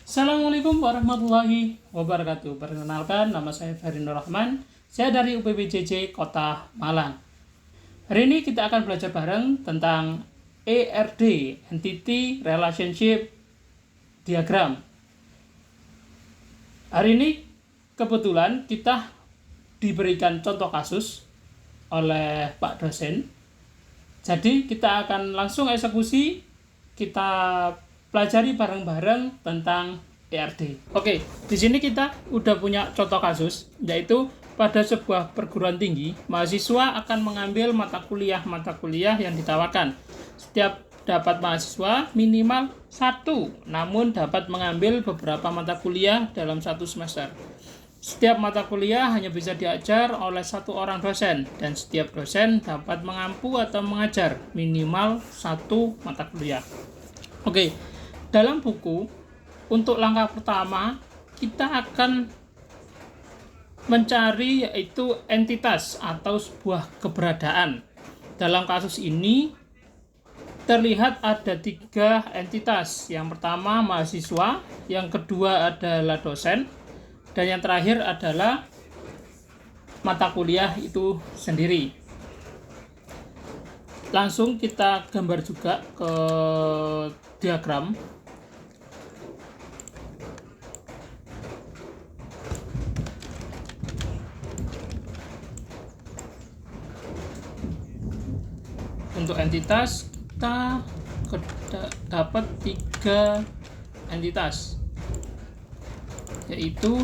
Assalamualaikum warahmatullahi wabarakatuh. Perkenalkan, nama saya Ferry Nur Rahman. Saya dari UPBJJ Kota Malang. Hari ini kita akan belajar bareng tentang ERD, Entity Relationship Diagram. Hari ini kebetulan kita diberikan contoh kasus oleh Pak dosen. Jadi kita akan langsung eksekusi, kita pelajari bareng-bareng tentang ERD. Oke, di sini kita udah punya contoh kasus, yaitu pada sebuah perguruan tinggi, mahasiswa akan mengambil mata kuliah yang ditawarkan. Setiap dapat mahasiswa minimal 1, namun dapat mengambil beberapa mata kuliah dalam 1 semester. Setiap mata kuliah hanya bisa diajar oleh 1 orang dosen, dan setiap dosen dapat mengampu atau mengajar minimal 1 mata kuliah. Oke, dalam buku, untuk langkah pertama, kita akan mencari yaitu entitas atau sebuah keberadaan. Dalam kasus ini, terlihat ada 3 entitas. Yang pertama mahasiswa, yang kedua adalah dosen, dan yang terakhir adalah mata kuliah itu sendiri. Langsung kita gambar juga ke diagram. Untuk entitas kita dapat 3 entitas, yaitu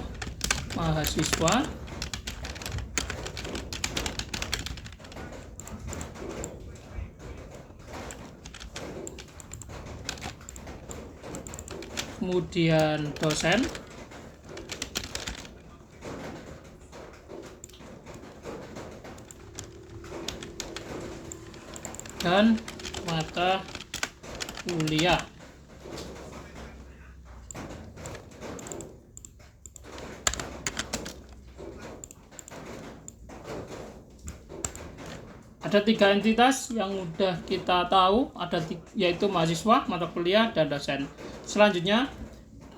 mahasiswa, kemudian dosen, dan mata kuliah. Ada 3 entitas yang udah kita tahu, yaitu mahasiswa, mata kuliah, dan dosen. Selanjutnya,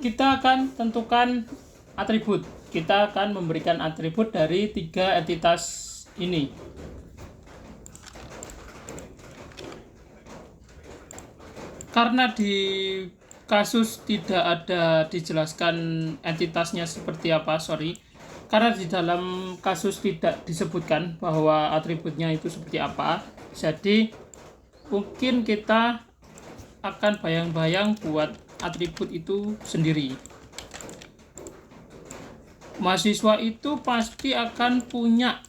kita akan tentukan atribut. Kita akan memberikan atribut dari 3 entitas ini. Karena di kasus tidak ada dijelaskan entitasnya seperti apa, karena di dalam kasus tidak disebutkan bahwa atributnya itu seperti apa, jadi mungkin kita akan bayang-bayang buat atribut itu sendiri. Mahasiswa itu pasti akan punya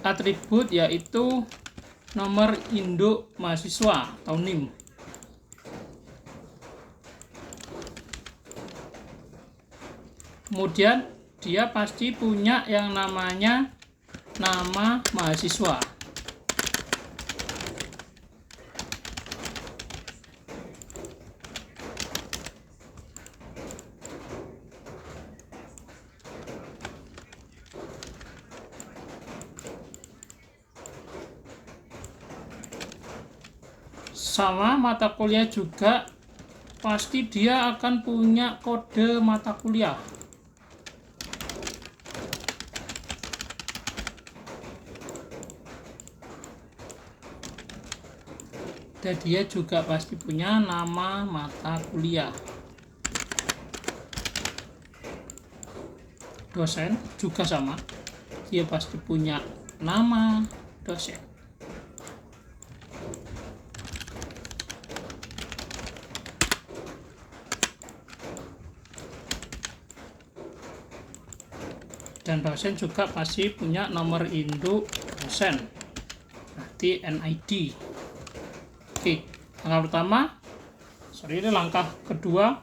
atribut, yaitu nomor induk mahasiswa atau NIM. Kemudian dia pasti punya yang namanya nama mahasiswa. Sama mata kuliah juga, pasti dia akan punya kode mata kuliah. Dan dia juga pasti punya nama mata kuliah. Dosen juga sama, dia pasti punya nama dosen. Dan dosen juga pasti punya nomor induk dosen, berarti NID. Oke, langkah kedua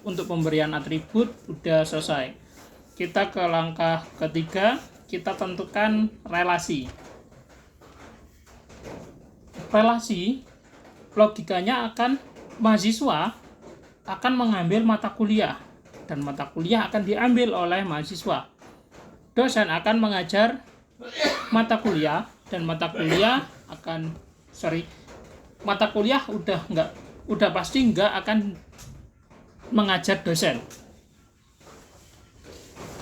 untuk pemberian atribut udah selesai. Kita ke langkah ketiga, kita tentukan relasi. Relasi logikanya akan mahasiswa akan mengambil mata kuliah, dan mata kuliah akan diambil oleh mahasiswa. Dosen akan mengajar mata kuliah, dan mata kuliah udah pasti nggak akan mengajar dosen.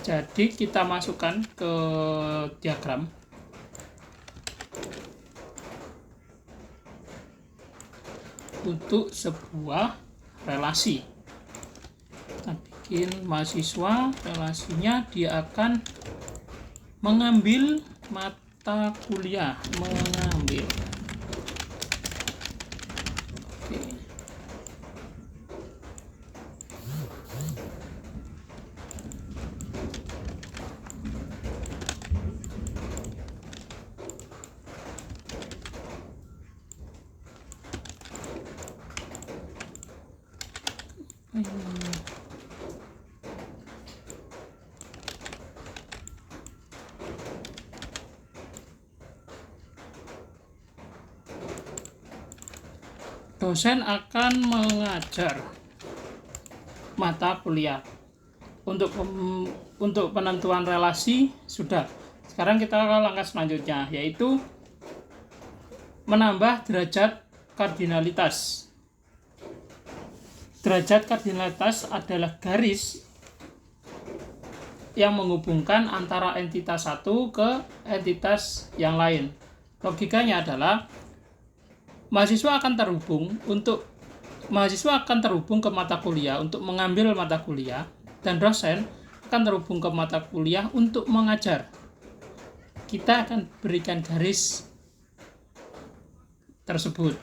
Jadi kita masukkan ke diagram. Untuk sebuah relasi. Kita bikin mahasiswa, relasinya dia akan mengambil mata kuliah, mengambil. Oke. Dosen akan mengajar mata kuliah. Untuk penentuan relasi sudah. Sekarang kita ke langkah selanjutnya, yaitu menambah derajat kardinalitas. Derajat kardinalitas adalah garis yang menghubungkan antara entitas satu ke entitas yang lain. Logikanya adalah mahasiswa akan terhubung ke mata kuliah untuk mengambil mata kuliah, dan dosen akan terhubung ke mata kuliah untuk mengajar. Kita akan berikan garis tersebut.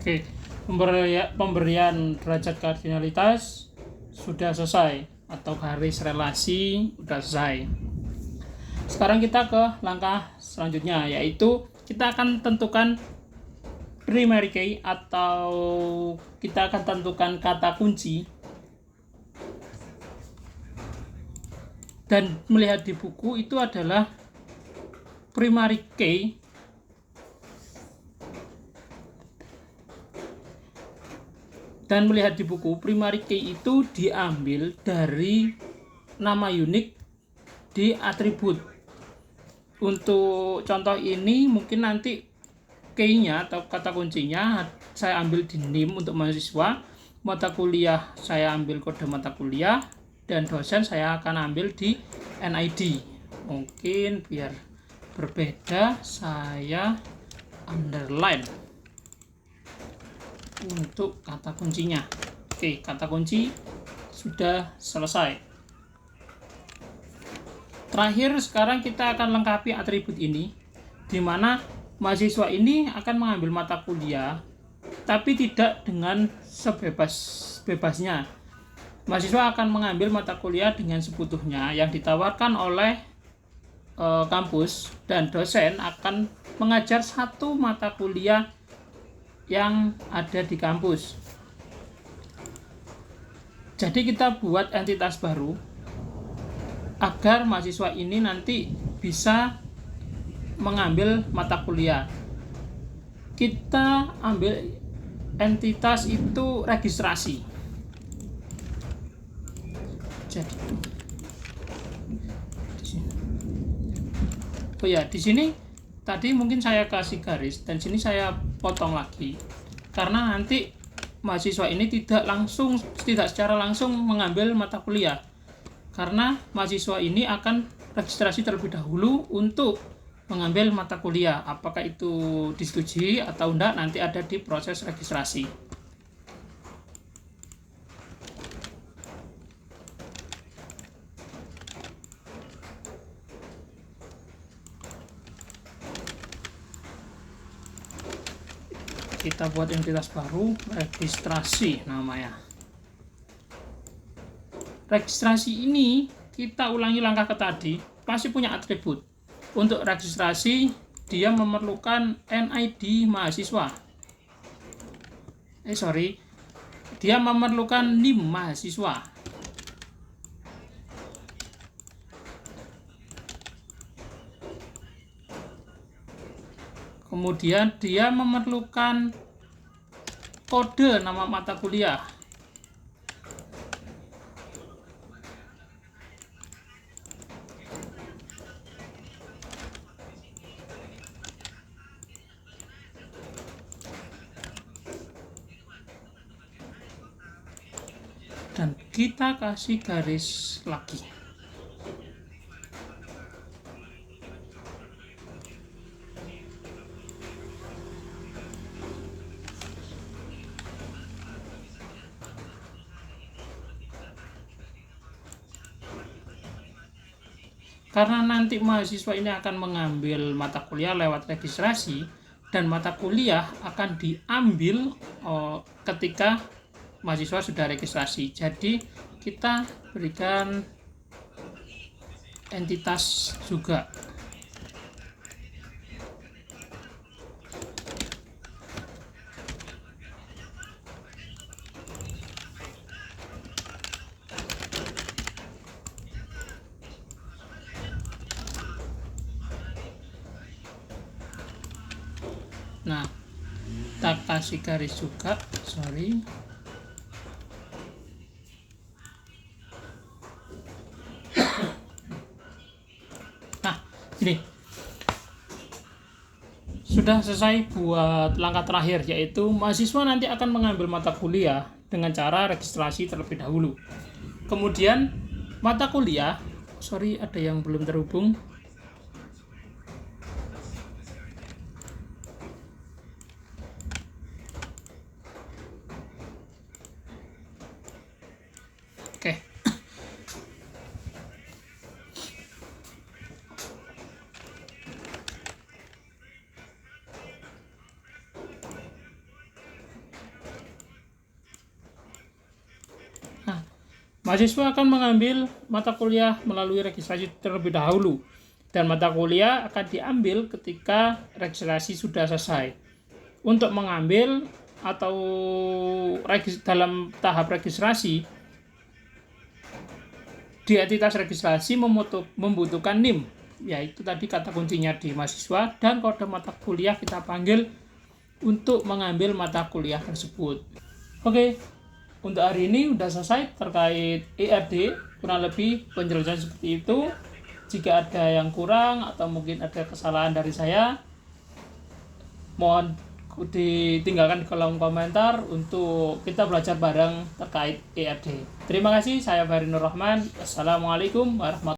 Oke, pemberian derajat kardinalitas sudah selesai, atau garis relasi sudah selesai. Sekarang kita ke langkah selanjutnya, yaitu kita akan tentukan primary key, atau kita akan tentukan kata kunci. Dan melihat di buku itu adalah primary key dan melihat di buku, primary key itu diambil dari nama unik di atribut. Untuk contoh ini mungkin nanti key-nya atau kata kuncinya saya ambil di NIM untuk mahasiswa, mata kuliah saya ambil kode mata kuliah, dan dosen saya akan ambil di NID. Mungkin biar berbeda saya underline untuk kata kuncinya. Oke, kata kunci sudah selesai. Terakhir, sekarang kita akan lengkapi atribut ini, di mana mahasiswa ini akan mengambil mata kuliah, tapi tidak dengan sebebas-bebasnya. Mahasiswa akan mengambil mata kuliah dengan sebutuhnya yang ditawarkan oleh kampus, dan dosen akan mengajar satu mata kuliah yang ada di kampus. Jadi kita buat entitas baru agar mahasiswa ini nanti bisa mengambil mata kuliah. Kita ambil entitas itu registrasi. Jadi di sini tadi mungkin saya kasih garis, dan sini saya potong lagi karena nanti mahasiswa ini tidak secara langsung mengambil mata kuliah, karena mahasiswa ini akan registrasi terlebih dahulu untuk mengambil mata kuliah. Apakah itu disetujui atau enggak nanti ada di proses registrasi. Kita buat entitas baru, registrasi namanya. Registrasi ini kita ulangi langkah ke tadi, pasti punya atribut. Untuk registrasi, dia memerlukan NID mahasiswa. Dia memerlukan NIM mahasiswa. Kemudian dia memerlukan kode nama mata kuliah. Dan kita kasih garis lagi. Karena nanti mahasiswa ini akan mengambil mata kuliah lewat registrasi, dan mata kuliah akan diambil ketika mahasiswa sudah registrasi. Jadi kita berikan entitas juga. Nah, kita kasih garis juga, Nah, ini sudah selesai buat langkah terakhir, yaitu mahasiswa nanti akan mengambil mata kuliah dengan cara registrasi terlebih dahulu. Kemudian mata kuliah, ada yang belum terhubung. Oke. Nah, mahasiswa akan mengambil mata kuliah melalui registrasi terlebih dahulu, dan mata kuliah akan diambil ketika registrasi sudah selesai. Untuk mengambil atau dalam tahap registrasi, di entitas registrasi membutuhkan NIM, yaitu tadi kata kuncinya di mahasiswa, dan kode mata kuliah kita panggil untuk mengambil mata kuliah tersebut. Oke, untuk hari ini sudah selesai terkait ERD, kurang lebih penjelasan seperti itu. Jika ada yang kurang atau mungkin ada kesalahan dari saya, mohon ditinggalkan di kolom komentar untuk kita belajar bareng terkait ERD. Terima kasih, saya Fahri Nur Rahman. Assalamualaikum warahmatullahi wabarakatuh.